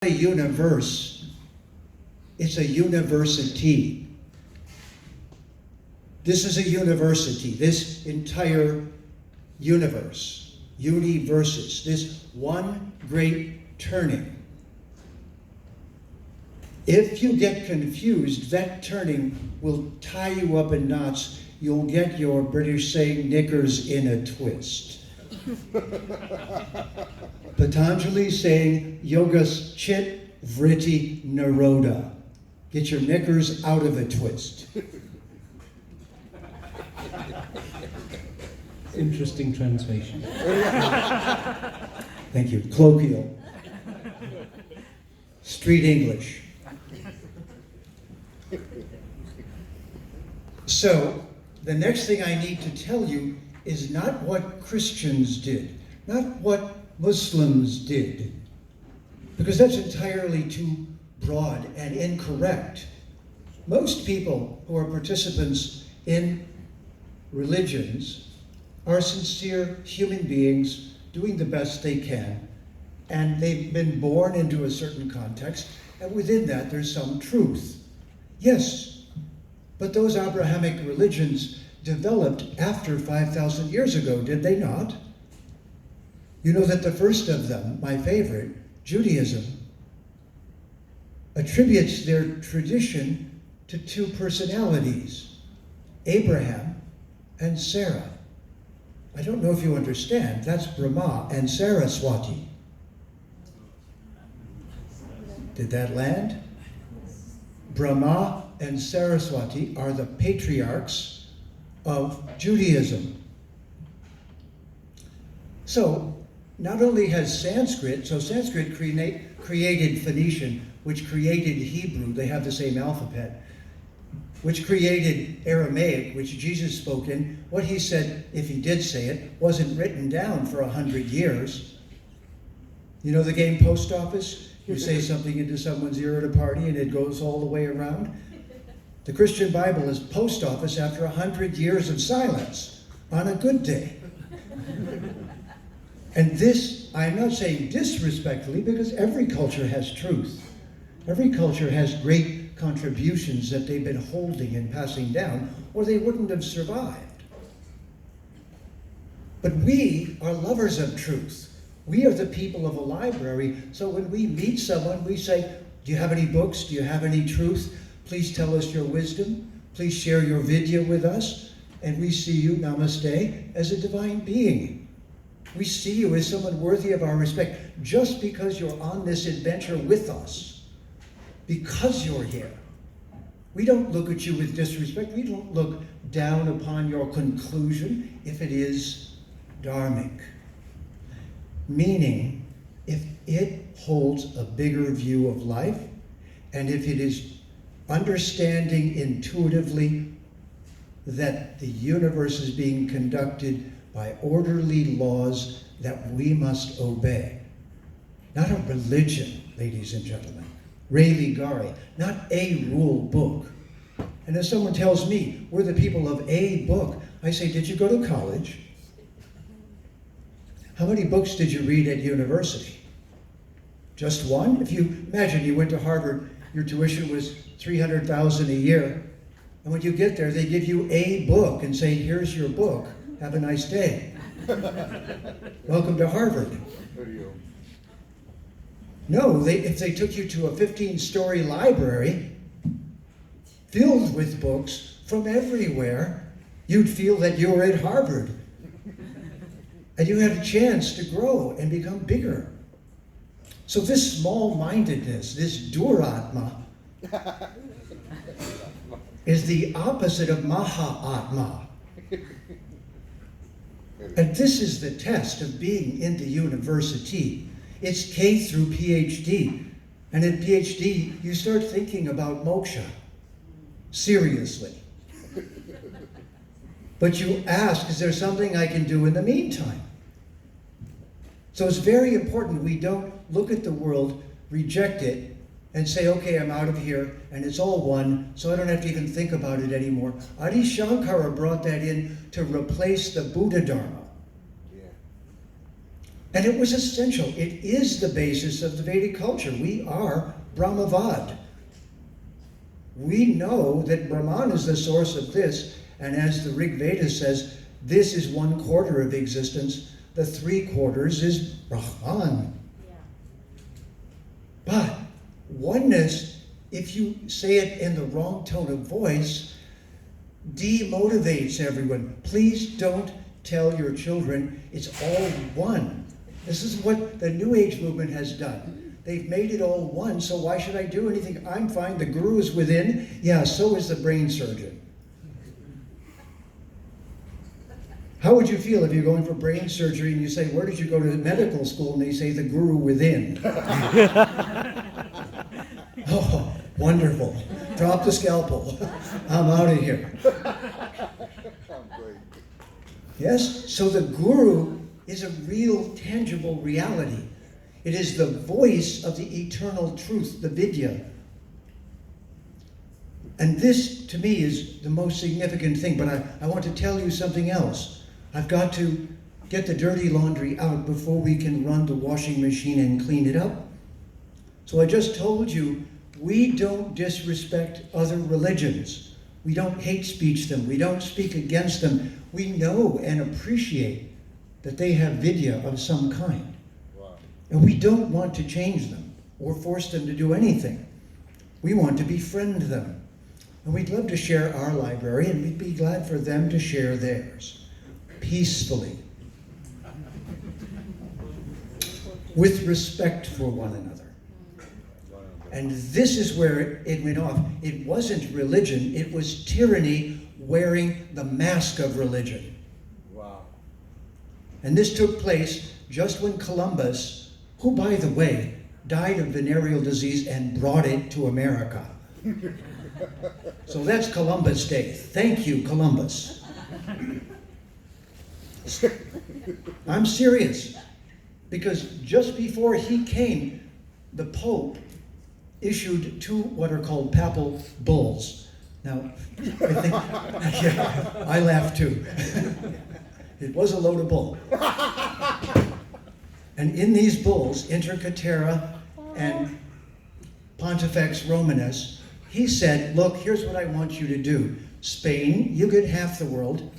a universe, it's a university. This is a university, this entire universe, universes, this one great turning. If you get confused, that turning will tie you up in knots. You'll get your British saying knickers in a twist. Patanjali saying yogas chit vritti naroda. Get your knickers out of a twist. Interesting translation. Thank you. Colloquial. Street English. So, the next thing I need to tell you is not what Christians did, not what Muslims did, because that's entirely too broad and incorrect. Most people who are participants in religions are sincere human beings doing the best they can, and they've been born into a certain context, and within that there's some truth. Yes, but those Abrahamic religions developed after 5,000 years ago, did they not? You know that the first of them, my favorite, Judaism, attributes their tradition to two personalities, Abraham and Sarah. I don't know if you understand, that's Brahma and Saraswati. Did that land? Brahma and Saraswati are the patriarchs of Judaism. So, not only has Sanskrit created Phoenician, which created Hebrew, they have the same alphabet, which created Aramaic, which Jesus spoke in. What he said, if he did say it, wasn't written down for 100 years. You know the game Post Office? You say something into someone's ear at a party and it goes all the way around. The Christian Bible is Post Office after 100 years of silence on a good day. And this, I'm not saying disrespectfully, because every culture has truth. Every culture has great contributions that they've been holding and passing down, or they wouldn't have survived. But we are lovers of truth. We are the people of a library, so when we meet someone, we say, do you have any books? Do you have any truth? Please tell us your wisdom. Please share your vidya with us. And we see you, namaste, as a divine being. We see you as someone worthy of our respect just because you're on this adventure with us, because you're here. We don't look at you with disrespect. We don't look down upon your conclusion if it is dharmic. Meaning, if it holds a bigger view of life, and if it is understanding intuitively that the universe is being conducted by orderly laws that we must obey. Not a religion, ladies and gentlemen. Reli Gari, not a rule book. And if someone tells me, we're the people of a book, I say, did you go to college? How many books did you read at university? Just one? If you imagine you went to Harvard, your tuition was $300,000 a year, and when you get there, they give you a book and say, here's your book. Have a nice day. Welcome to Harvard. No, if they took you to a 15-story library filled with books from everywhere, you'd feel that you were at Harvard. And you had a chance to grow and become bigger. So this small-mindedness, this duratma, is the opposite of mahatma. And this is the test of being in the university. It's K through PhD. And at PhD, you start thinking about moksha. Seriously. But you ask, is there something I can do in the meantime? So it's very important we don't look at the world, reject it, and say, okay, I'm out of here, and it's all one, so I don't have to even think about it anymore. Adi Shankara brought that in to replace the Buddha Dharma. And it was essential. It is the basis of the Vedic culture. We are Brahmavad. We know that Brahman is the source of this, and as the Rig Veda says, this is 1/4 of existence, the 3/4 is Brahman. Yeah. But oneness, if you say it in the wrong tone of voice, demotivates everyone. Please don't tell your children it's all one. This is what the New Age movement has done. They've made it all one, so why should I do anything? I'm fine, the guru is within. Yeah, so is the brain surgeon. How would you feel if you're going for brain surgery and you say, where did you go to medical school? And they say, the guru within. Oh, wonderful. Drop the scalpel. I'm out of here. Yes? So the guru is a real, tangible reality. It is the voice of the eternal truth, the vidya. And this, to me, is the most significant thing. But I want to tell you something else. I've got to get the dirty laundry out before we can run the washing machine and clean it up. So I just told you, we don't disrespect other religions. We don't hate speech them. We don't speak against them. We know and appreciate that they have vidya of some kind. Wow. And we don't want to change them or force them to do anything. We want to befriend them. And we'd love to share our library, and we'd be glad for them to share theirs. Peacefully. With respect for one another. And this is where it went off. It wasn't religion, it was tyranny wearing the mask of religion. Wow. And this took place just when Columbus, who by the way, died of venereal disease and brought it to America. So that's Columbus Day. Thank you, Columbus. I'm serious. Because just before he came, the Pope issued 2 what are called papal bulls. Now, I think, yeah, I laughed too. It was a load of bull. And in these bulls, Inter Caetera and Pontifex Romanus, he said, look, here's what I want you to do. Spain, you get half the world.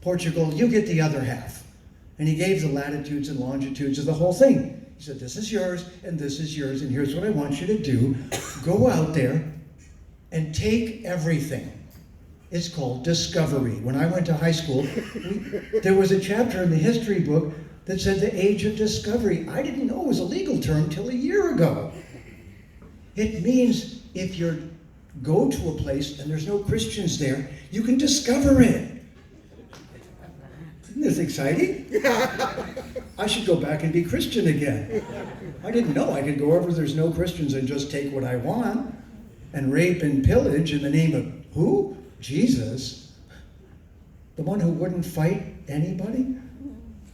Portugal, you get the other half. And he gave the latitudes and longitudes of the whole thing. He said, this is yours, and this is yours, and here's what I want you to do. Go out there and take everything. It's called discovery. When I went to high school, there was a chapter in the history book that said the age of discovery. I didn't know it was a legal term till a year ago. It means if you go to a place and there's no Christians there, you can discover it. Isn't this exciting? I should go back and be Christian again. I didn't know I could go over there's no Christians and just take what I want and rape and pillage in the name of who? Jesus. The one who wouldn't fight anybody?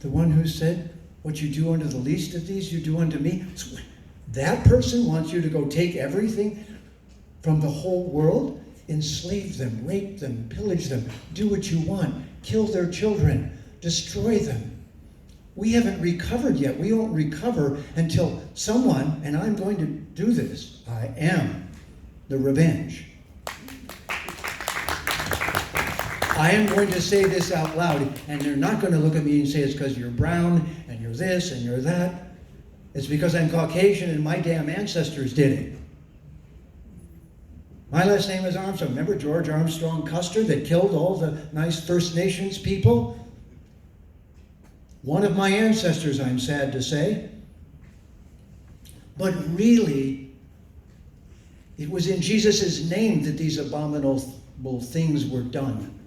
The one who said, what you do unto the least of these, you do unto me? So that person wants you to go take everything from the whole world, enslave them, rape them, pillage them, do what you want, kill their children, destroy them. We haven't recovered yet. We won't recover until someone, and I'm going to do this, I am the revenge. I am going to say this out loud, and they're not going to look at me and say it's because you're brown, and you're this, and you're that. It's because I'm Caucasian, and my damn ancestors did it. My last name is Armstrong. Remember George Armstrong Custer that killed all the nice First Nations people? One of my ancestors, I'm sad to say. But really, it was in Jesus' name that these abominable things were done.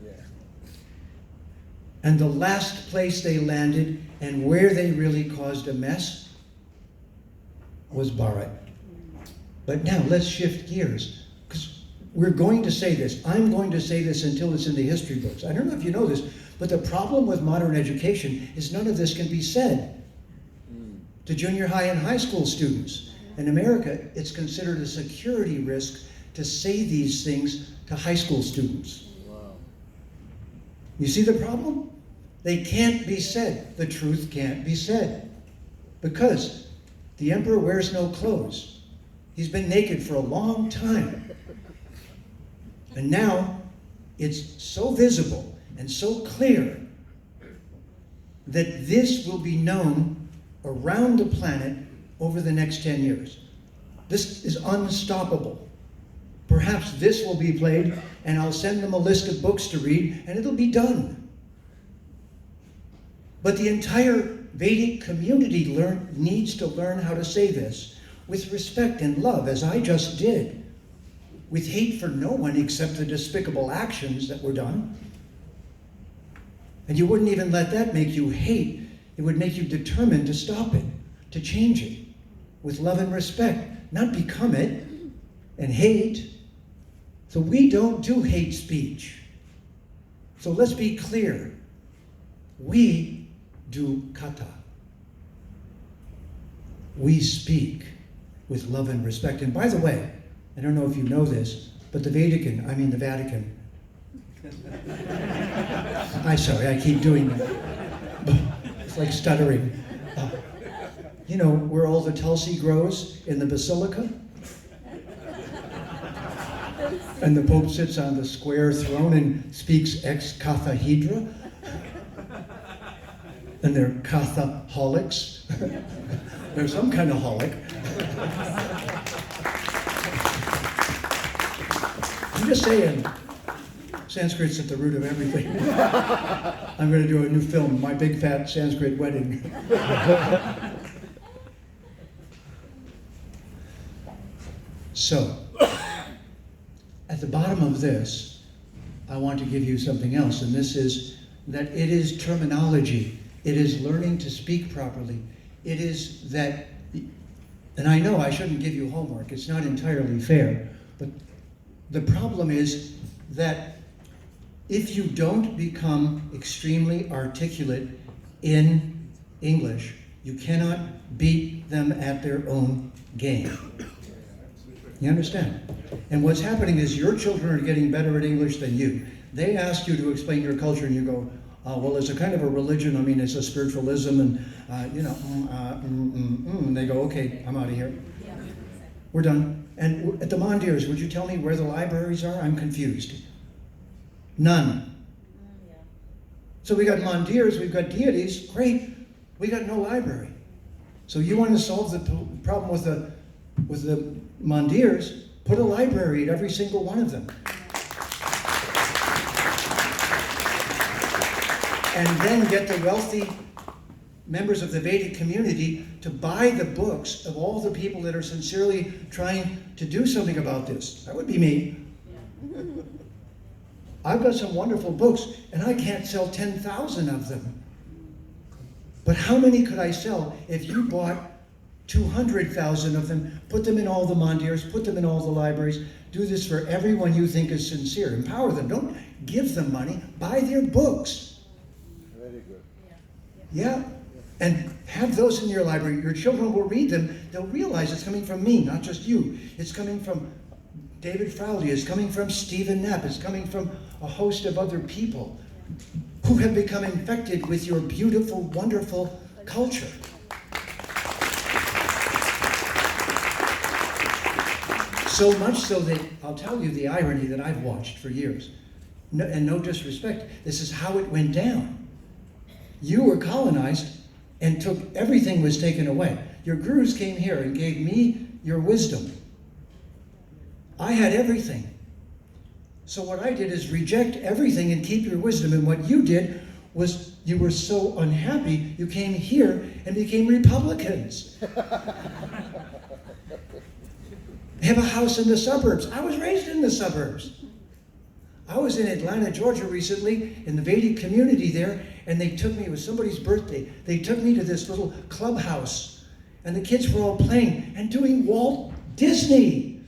And the last place they landed and where they really caused a mess was Bharat. But now let's shift gears, because we're going to say this. I'm going to say this until it's in the history books. I don't know if you know this, but the problem with modern education is none of this can be said to junior high and high school students. In America, it's considered a security risk to say these things to high school students. Wow. You see the problem? They can't be said. The truth can't be said. Because the emperor wears no clothes. He's been naked for a long time. And now it's so visible and so clear that this will be known around the planet over the next 10 years. This is unstoppable. Perhaps this will be played, and I'll send them a list of books to read, and it'll be done. But the entire Vedic community needs to learn how to say this with respect and love, as I just did, with hate for no one except the despicable actions that were done. And you wouldn't even let that make you hate. It would make you determined to stop it, to change it, with love and respect, not become it and hate. So we don't do hate speech. So let's be clear. We do kata. We speak with love and respect. And by the way, I don't know if you know this, but the Vatican, I'm sorry, I keep doing that. It's like stuttering. You know where all the Tulsi grows? In the Basilica? And the Pope sits on the square throne and speaks ex cathedra? And they're Catholics. They're some kind of holic. I'm just saying, Sanskrit's at the root of everything. I'm going to do a new film, My Big Fat Sanskrit Wedding. So, at the bottom of this, I want to give you something else, and this is that it is terminology. It is learning to speak properly. It is that, and I know I shouldn't give you homework, it's not entirely fair, but the problem is that if you don't become extremely articulate in English, you cannot beat them at their own game. You understand? And what's happening is your children are getting better at English than you. They ask you to explain your culture and you go, well, it's a kind of a religion, it's a spiritualism, and and they go, okay, I'm out of here. We're done. And at the Mandirs, would you tell me where the libraries are? I'm confused. None. So we got Mandirs, we've got deities, great. We got no library. So you want to solve the problem with the Mandirs, put a library at every single one of them. And then get the wealthy members of the Vedic community to buy the books of all the people that are sincerely trying to do something about this. That would be me. I've got some wonderful books, and I can't sell 10,000 of them. But how many could I sell if you bought 200,000 of them, put them in all the mandirs, put them in all the libraries, do this for everyone you think is sincere. Empower them. Don't give them money. Buy their books. Very good. Yeah. And have those in your library. Your children will read them. They'll realize it's coming from me, not just you. It's coming from David Frawley. It's coming from Stephen Knapp. It's coming from a host of other people who have become infected with your beautiful, wonderful culture. So much so that, I'll tell you the irony that I've watched for years. And no disrespect, this is how it went down. You were colonized and everything was taken away. Your gurus came here and gave me your wisdom. I had everything. So what I did is reject everything and keep your wisdom. And what you did was you were so unhappy, you came here and became Republicans. Have a house in the suburbs. I was raised in the suburbs. I was in Atlanta, Georgia recently, in the Vedic community there, and they took me, it was somebody's birthday, they took me to this little clubhouse, and the kids were all playing and doing Walt Disney.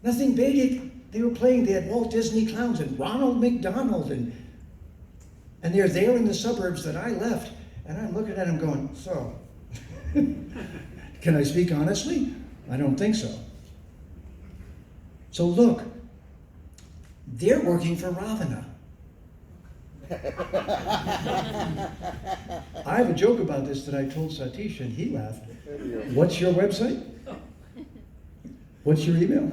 Nothing Vedic. They were playing, they had Walt Disney clowns and Ronald McDonald, and they're there in the suburbs that I left, and I'm looking at them going, so, can I speak honestly? I don't think so. So look, they're working for Ravana. I have a joke about this that I told Satish and he laughed. What's your website? What's your email?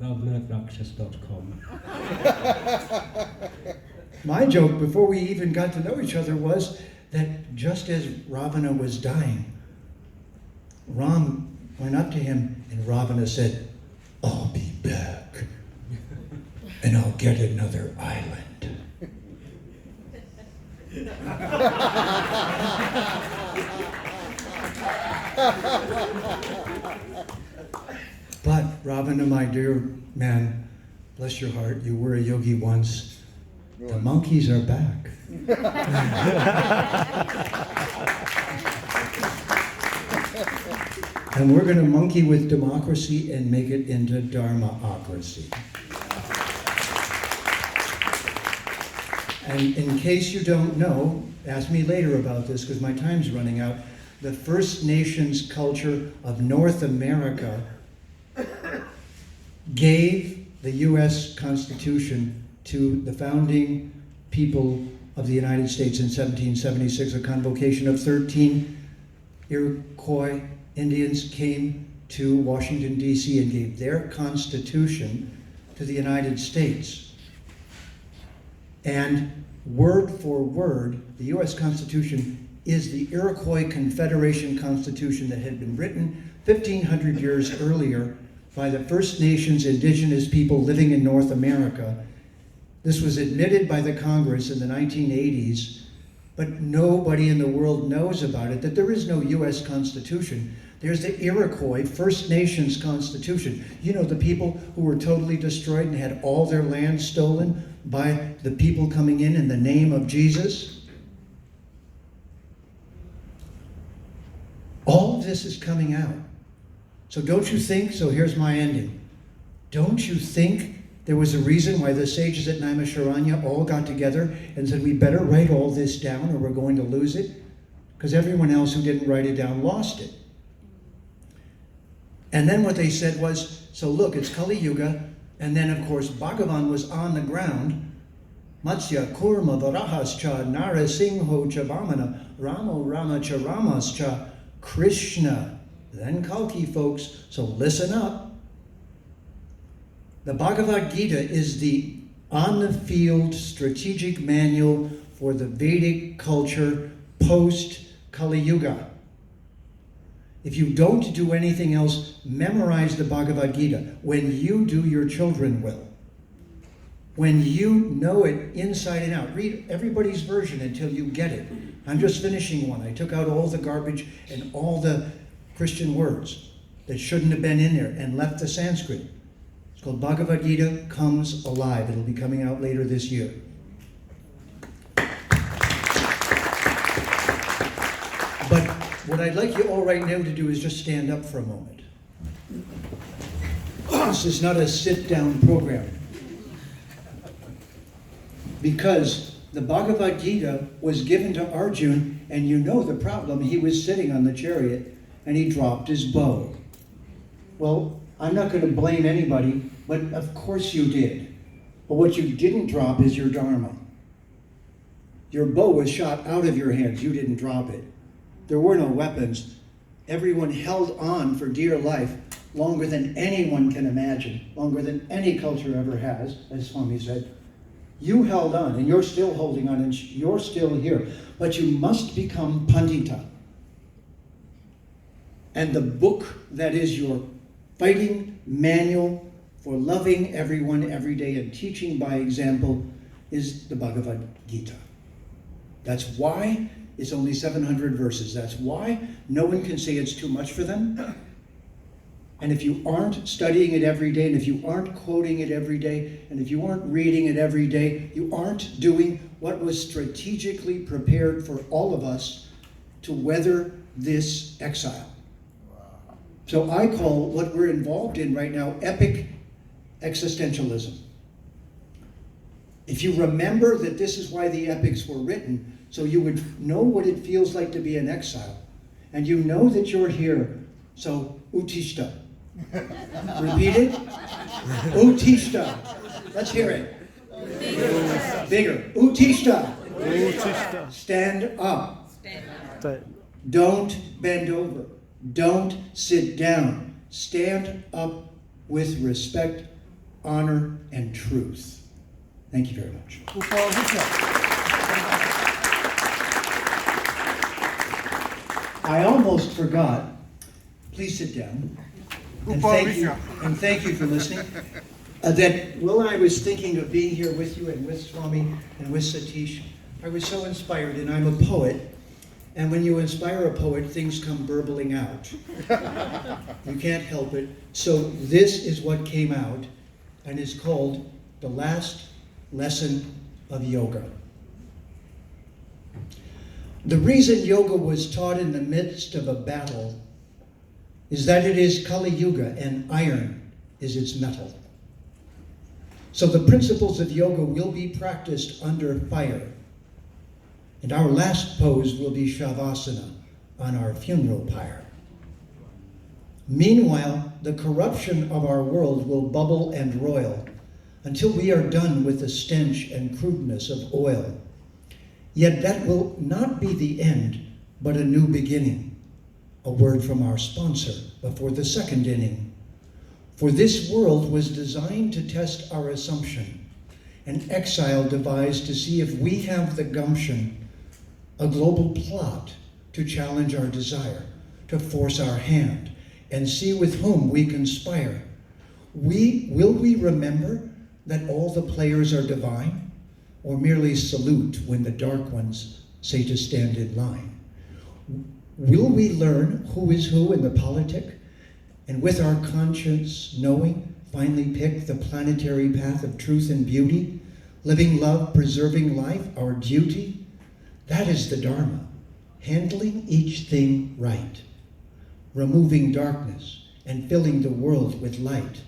Ravanarakshas.com. My joke before we even got to know each other was that just as Ravana was dying, Ram went up to him and Ravana said, "I'll be back and I'll get another island." But Ravana, my dear man, bless your heart, you were a yogi once. The monkeys are back. And we're going to monkey with democracy and make it into Dharma-ocracy. And in case you don't know, ask me later about this because my time's running out. The First Nations culture of North America gave the U.S. Constitution to the founding people of the United States in 1776. A convocation of 13 Iroquois Indians came to Washington, D.C. and gave their Constitution to the United States. And word for word, the U.S. Constitution is the Iroquois Confederation Constitution that had been written 1,500 years earlier by the First Nations indigenous people living in North America. This was admitted by the Congress in the 1980s, but nobody in the world knows about it, that there is no U.S. Constitution. There's the Iroquois First Nations Constitution. You know, the people who were totally destroyed and had all their land stolen by the people coming in the name of Jesus. All of this is coming out. So don't you think, so here's my ending. Don't you think there was a reason why the sages at Naimisharanya all got together and said, we better write all this down or we're going to lose it? Because everyone else who didn't write it down lost it. And then what they said was, so look, it's Kali Yuga, and then of course Bhagavan was on the ground. Matsya Kurma Varahascha Narasingho cha Vamana Ramo Rama cha Ramascha Krishna. Then Kalki, folks, so listen up. The Bhagavad Gita is the on-the-field strategic manual for the Vedic culture post-Kali Yuga. If you don't do anything else, memorize the Bhagavad Gita. When you do, your children will. When you know it inside and out, read everybody's version until you get it. I'm just finishing one. I took out all the garbage and all the Christian words that shouldn't have been in there and left the Sanskrit. It's called Bhagavad Gita Comes Alive. It'll be coming out later this year. But what I'd like you all right now to do is just stand up for a moment. This is not a sit-down program. Because the Bhagavad Gita was given to Arjuna, and you know the problem. He was sitting on the chariot, and he dropped his bow. Well, I'm not going to blame anybody, but of course you did. But what you didn't drop is your Dharma. Your bow was shot out of your hands. You didn't drop it. There were no weapons. Everyone held on for dear life longer than anyone can imagine, longer than any culture ever has, as Swami said. You held on, and you're still holding on, and you're still here. But you must become Pandita. And the book that is your fighting manual for loving everyone every day and teaching by example is the Bhagavad Gita. That's why it's only 700 verses. That's why no one can say it's too much for them. And if you aren't studying it every day, and if you aren't quoting it every day, and if you aren't reading it every day, you aren't doing what was strategically prepared for all of us to weather this exile. So I call what we're involved in right now epic existentialism. If you remember that this is why the epics were written, so you would know what it feels like to be in exile, and you know that you're here, so utishta. Repeat it. Utishta. Let's hear it. Bigger. Uttishta. Uttishta. Stand up. Stand. Don't bend over. Don't sit down. Stand up with respect, honor, and truth. Thank you very much. I almost forgot. Please sit down. And thank you for listening. That while I was thinking of being here with you and with Swami and with Satish, I was so inspired, and I'm a poet. And when you inspire a poet, things come burbling out. You can't help it. So this is what came out and is called The Last Lesson of Yoga. The reason yoga was taught in the midst of a battle is that it is Kali Yuga and iron is its metal. So the principles of yoga will be practiced under fire. And our last pose will be Shavasana on our funeral pyre. Meanwhile, the corruption of our world will bubble and roil until we are done with the stench and crudeness of oil. Yet that will not be the end, but a new beginning. A word from our sponsor before the second inning. For this world was designed to test our assumption, an exile devised to see if we have the gumption, a global plot to challenge our desire, to force our hand, and see with whom we conspire. Will we remember that all the players are divine, or merely salute when the dark ones say to stand in line? Will we learn who is who in the politic, and with our conscience knowing, finally pick the planetary path of truth and beauty, living love, preserving life, our duty? That is the Dharma, handling each thing right, removing darkness and filling the world with light.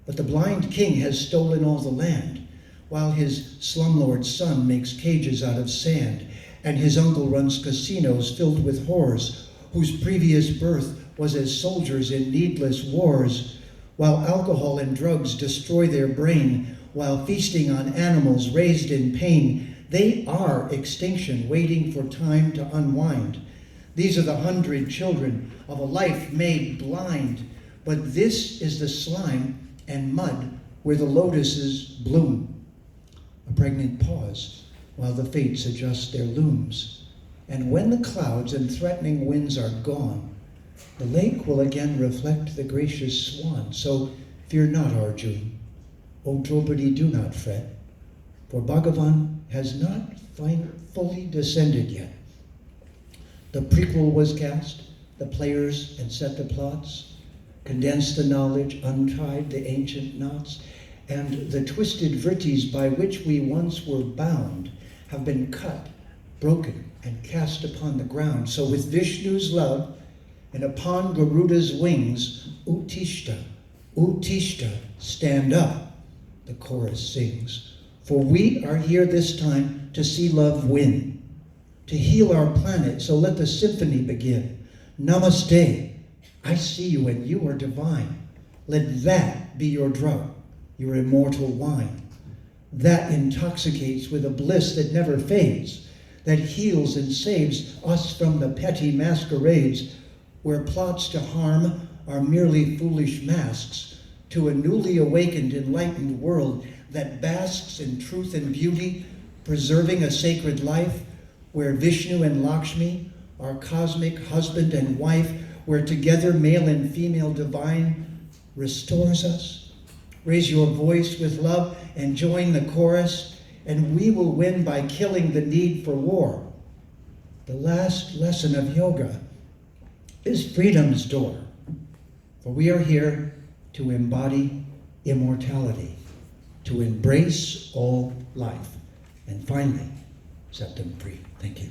But the blind king has stolen all the land, while his slumlord son makes cages out of sand, and his uncle runs casinos filled with whores, whose previous birth was as soldiers in needless wars, while alcohol and drugs destroy their brain, while feasting on animals raised in pain. They are extinction, waiting for time to unwind. These are the 100 children of a life made blind. But this is the slime and mud where the lotuses bloom. A pregnant pause while the fates adjust their looms. And when the clouds and threatening winds are gone, the lake will again reflect the gracious swan. So fear not, Arjun. O Draupadi, do not fret, for Bhagavan has not fully descended yet. The prequel was cast, the players and set the plots, condensed the knowledge, untied the ancient knots, and the twisted vrittis by which we once were bound have been cut, broken, and cast upon the ground. So with Vishnu's love and upon Garuda's wings, Uttishta, Uttishta, stand up, the chorus sings. For we are here this time to see love win, to heal our planet, so let the symphony begin. Namaste, I see you and you are divine. Let that be your drug, your immortal wine. That intoxicates with a bliss that never fades, that heals and saves us from the petty masquerades, where plots to harm are merely foolish masks, to a newly awakened, enlightened world that basks in truth and beauty, preserving a sacred life, where Vishnu and Lakshmi are cosmic husband and wife, where together male and female divine restores us. Raise your voice with love and join the chorus, and we will win by killing the need for war. The last lesson of yoga is freedom's door, for we are here to embody immortality, to embrace all life, and finally set them free. Thank you.